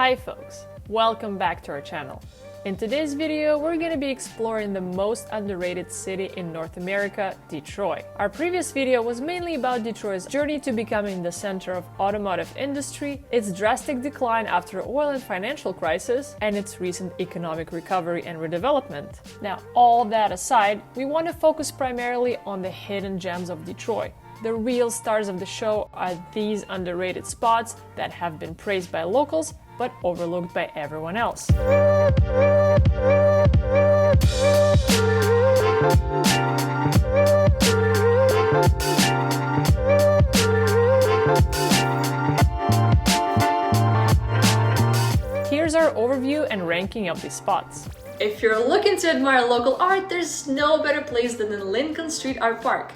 Hi folks, welcome back to our channel. In today's video, we're going to be exploring the most underrated city in North America, Detroit. Our previous video was mainly about Detroit's journey to becoming the center of automotive industry, its drastic decline after oil and financial crisis, and its recent economic recovery and redevelopment. Now, all that aside, we want to focus primarily on the hidden gems of Detroit. The real stars of the show are these underrated spots that have been praised by locals but overlooked by everyone else. Here's our overview and ranking of these spots. If you're looking to admire local art, there's no better place than the Lincoln Street Art Park.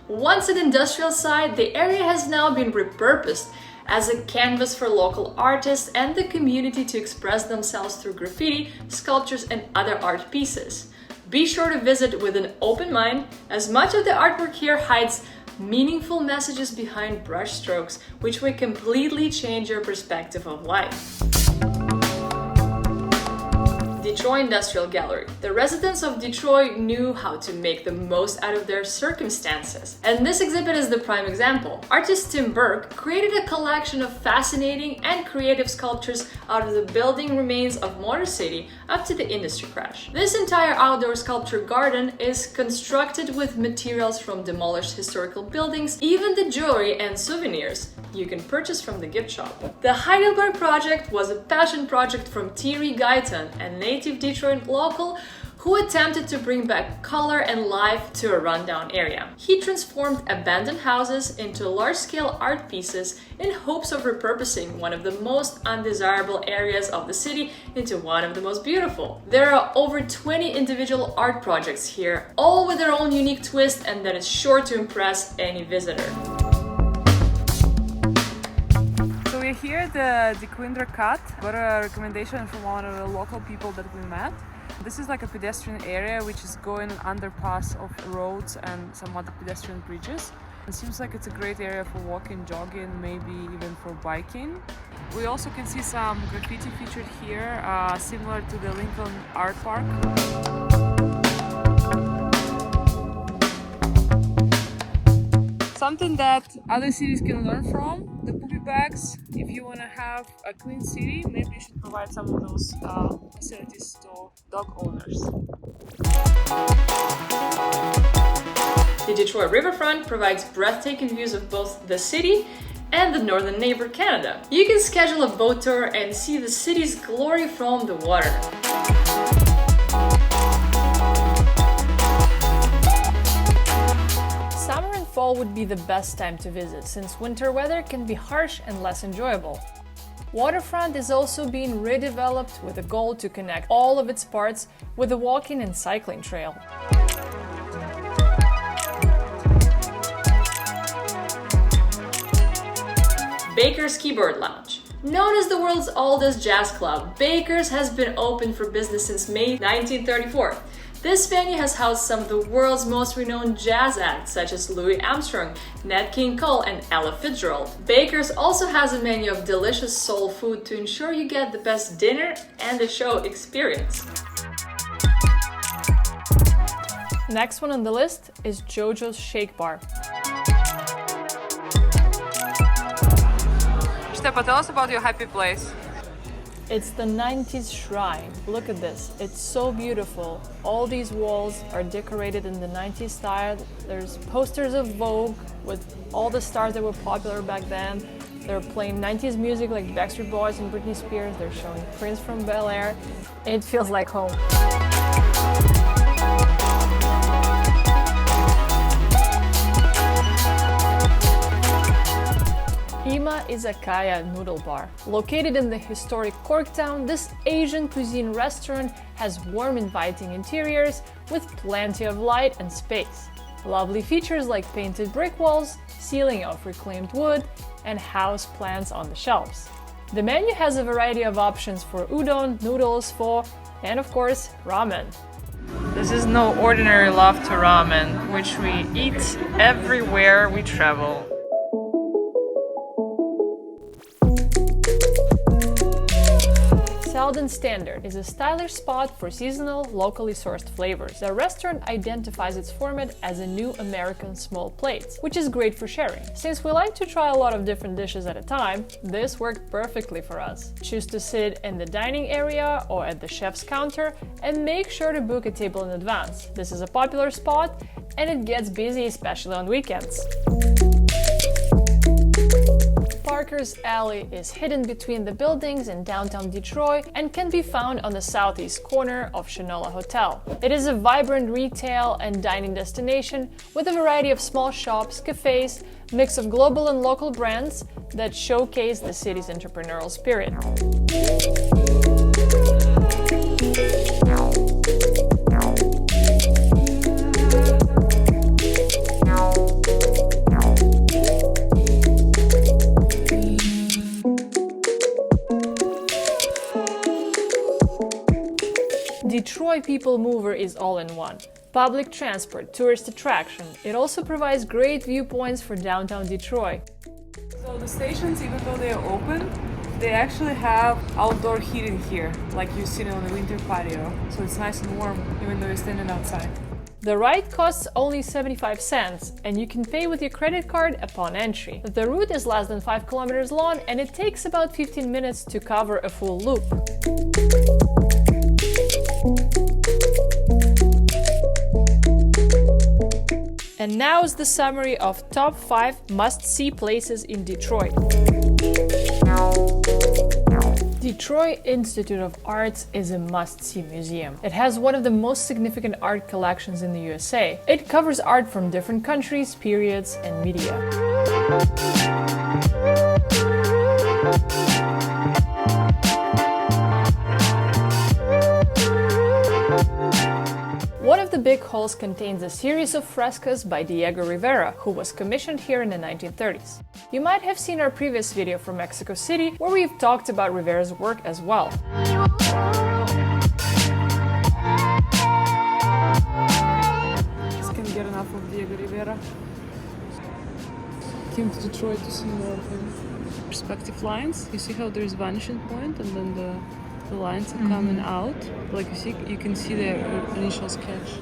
Once an industrial site, the area has now been repurposed as a canvas for local artists and the community to express themselves through graffiti, sculptures, and other art pieces. Be sure to visit with an open mind, as much of the artwork here hides meaningful messages behind brush strokes, which will completely change your perspective of life. Detroit Industrial Gallery. The residents of Detroit knew how to make the most out of their circumstances, and this exhibit is the prime example. Artist Tim Burke created a collection of fascinating and creative sculptures out of the building remains of Motor City up to the industry crash. This entire outdoor sculpture garden is constructed with materials from demolished historical buildings, even the jewelry and souvenirs you can purchase from the gift shop. The Heidelberg Project was a passion project from Thierry Guyton, a native Detroit local who attempted to bring back color and life to a rundown area. He transformed abandoned houses into large-scale art pieces in hopes of repurposing one of the most undesirable areas of the city into one of the most beautiful. There are over 20 individual art projects here, all with their own unique twist, and that is sure to impress any visitor. We're here at the Dequindre Cut. Got a recommendation from one of the local people that we met. This is like a pedestrian area which is going underpass of roads and some other pedestrian bridges. It seems like it's a great area for walking, jogging, maybe even for biking. We also can see some graffiti featured here, similar to the Lincoln Art Park. Something that other cities can learn from, the poopy bags. If you want to have a clean city, maybe you should provide some of those facilities to dog owners. The Detroit Riverfront provides breathtaking views of both the city and the northern neighbor Canada. You can schedule a boat tour and see the city's glory from the water. Summer and fall would be the best time to visit, since winter weather can be harsh and less enjoyable. Waterfront is also being redeveloped with a goal to connect all of its parts with a walking and cycling trail. Baker's Keyboard Lounge. Known as the world's oldest jazz club, Baker's has been open for business since May 1934. This venue has housed some of the world's most renowned jazz acts, such as Louis Armstrong, Nat King Cole, and Ella Fitzgerald. Baker's also has a menu of delicious soul food to ensure you get the best dinner and the show experience. Next one on the list is Jojo's Shakebar. Stepa, tell us about your happy place. It's the 90s shrine. Look at this. It's so beautiful. All these walls are decorated in the 90s style. There's posters of Vogue with all the stars that were popular back then. They're playing 90s music like Backstreet Boys and Britney Spears. They're showing Prince from Bel Air. It feels like home. Ima Izakaya Noodle Bar. Located in the historic Corktown, this Asian cuisine restaurant has warm, inviting interiors with plenty of light and space. Lovely features like painted brick walls, ceiling of reclaimed wood, and house plants on the shelves. The menu has a variety of options for udon, noodles, pho, and of course, ramen. This is no ordinary love to ramen, which we eat everywhere we travel. Selden Standard is a stylish spot for seasonal, locally sourced flavors. The restaurant identifies its format as a new American small plates, which is great for sharing. Since we like to try a lot of different dishes at a time, this worked perfectly for us. Choose to sit in the dining area or at the chef's counter and make sure to book a table in advance. This is a popular spot and it gets busy, especially on weekends. Parker's Alley is hidden between the buildings in downtown Detroit and can be found on the southeast corner of Shinola Hotel. It is a vibrant retail and dining destination with a variety of small shops, cafes, mix of global and local brands that showcase the city's entrepreneurial spirit. Detroit People Mover is all-in-one. Public transport, tourist attraction. It also provides great viewpoints for downtown Detroit. So the stations, even though they are open, they actually have outdoor heating here, like you see on the winter patio. So it's nice and warm, even though you're standing outside. The ride costs only 75 cents, and you can pay with your credit card upon entry. The route is less than 5 kilometers long, and it takes about 15 minutes to cover a full loop. And now is the summary of top 5 must-see places in Detroit. Detroit Institute of Arts is a must-see museum. It has one of the most significant art collections in the USA. It covers art from different countries, periods, and media. One of the big halls contains a series of frescoes by Diego Rivera, who was commissioned here in the 1930s. You might have seen our previous video from Mexico City, where we've talked about Rivera's work as well. Just can't get enough of Diego Rivera. Came to Detroit to see more of him. Perspective lines, you see how there's vanishing point and then the lines are coming out. Like you can see the initial sketch.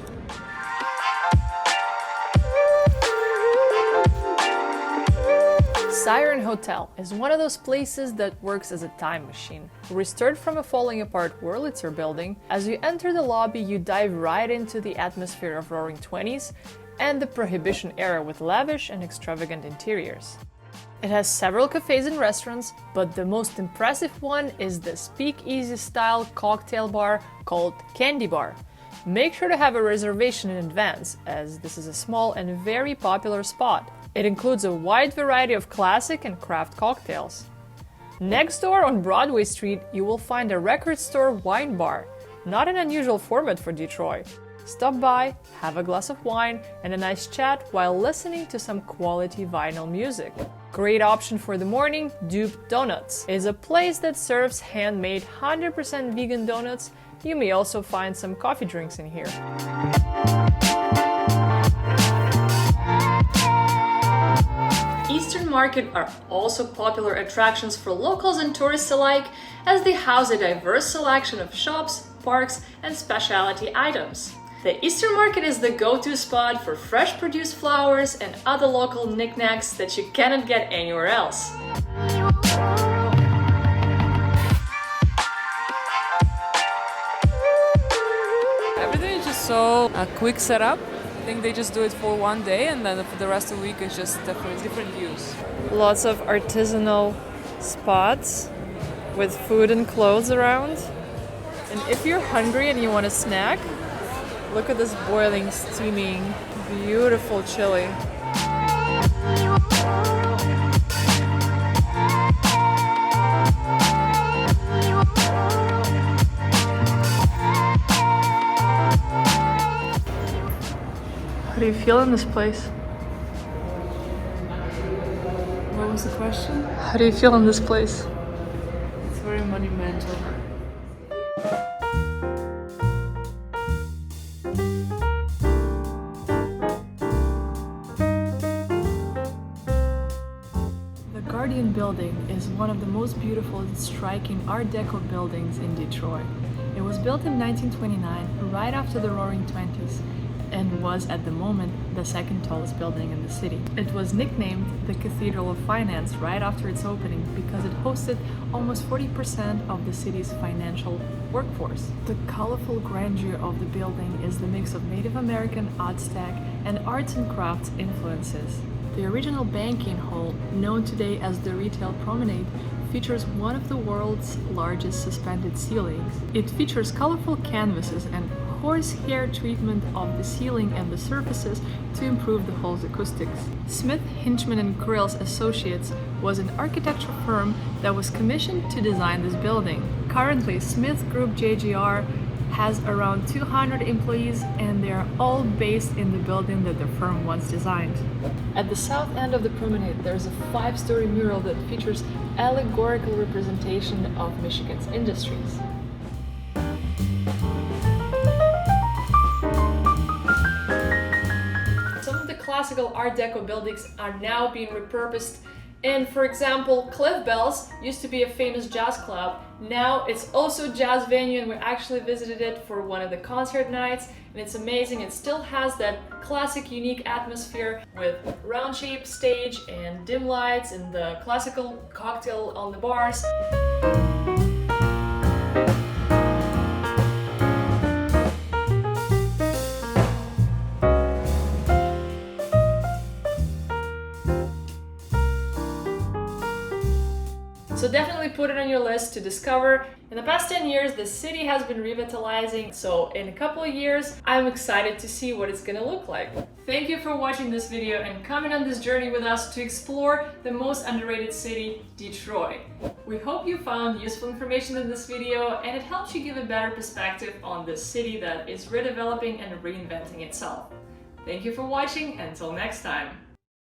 Siren Hotel is one of those places that works as a time machine. Restored from a falling apart Wurlitzer building, as you enter the lobby you dive right into the atmosphere of Roaring Twenties and the Prohibition era with lavish and extravagant interiors. It has several cafes and restaurants, but the most impressive one is the speakeasy-style cocktail bar called Candy Bar. Make sure to have a reservation in advance, as this is a small and very popular spot. It includes a wide variety of classic and craft cocktails. Next door on Broadway Street, you will find a record store wine bar, not an unusual format for Detroit. Stop by, have a glass of wine and a nice chat while listening to some quality vinyl music. Great option for the morning, Dooped Donuts is a place that serves handmade 100% vegan donuts. You may also find some coffee drinks in here. Eastern Market are also popular attractions for locals and tourists alike, as they house a diverse selection of shops, parks, and specialty items. The Eastern Market is the go-to spot for fresh produced flowers and other local knickknacks that you cannot get anywhere else. Everything is just so a quick setup. I think they just do it for one day and then for the rest of the week it's just different views. Lots of artisanal spots with food and clothes around. And if you're hungry and you want a snack, look at this boiling, steaming, beautiful chili. How do you feel in this place? What was the question? How do you feel in this place? It's very monumental. building is one of the most beautiful and striking Art Deco buildings in Detroit. It was built in 1929, right after the Roaring Twenties, and was at the moment the second tallest building in the city. It was nicknamed the Cathedral of Finance right after its opening because it hosted almost 40% of the city's financial workforce. The colorful grandeur of the building is the mix of Native American, Aztec, and arts and crafts influences. The original banking hall, known today as the Retail Promenade, features one of the world's largest suspended ceilings. It features colorful canvases and horsehair treatment of the ceiling and the surfaces to improve the hall's acoustics. Smith, Hinchman and Kurrell's Associates was an architecture firm that was commissioned to design this building. Currently, Smith Group JGR has around 200 employees, and they are all based in the building that the firm once designed. At the south end of the promenade, there's a 5-story mural that features allegorical representation of Michigan's industries. Classical Art Deco buildings are now being repurposed, and for example, Cliff Bells used to be a famous jazz club. Now it's also a jazz venue, and we actually visited it for one of the concert nights, and it's amazing. It still has that classic unique atmosphere with round-shaped stage and dim lights and the classical cocktail on the bars. So definitely put it on your list to discover. In the past 10 years, the city has been revitalizing, so in a couple of years, I'm excited to see what it's gonna look like. Thank you for watching this video and coming on this journey with us to explore the most underrated city, Detroit. We hope you found useful information in this video and it helps you give a better perspective on this city that is redeveloping and reinventing itself. Thank you for watching, until next time.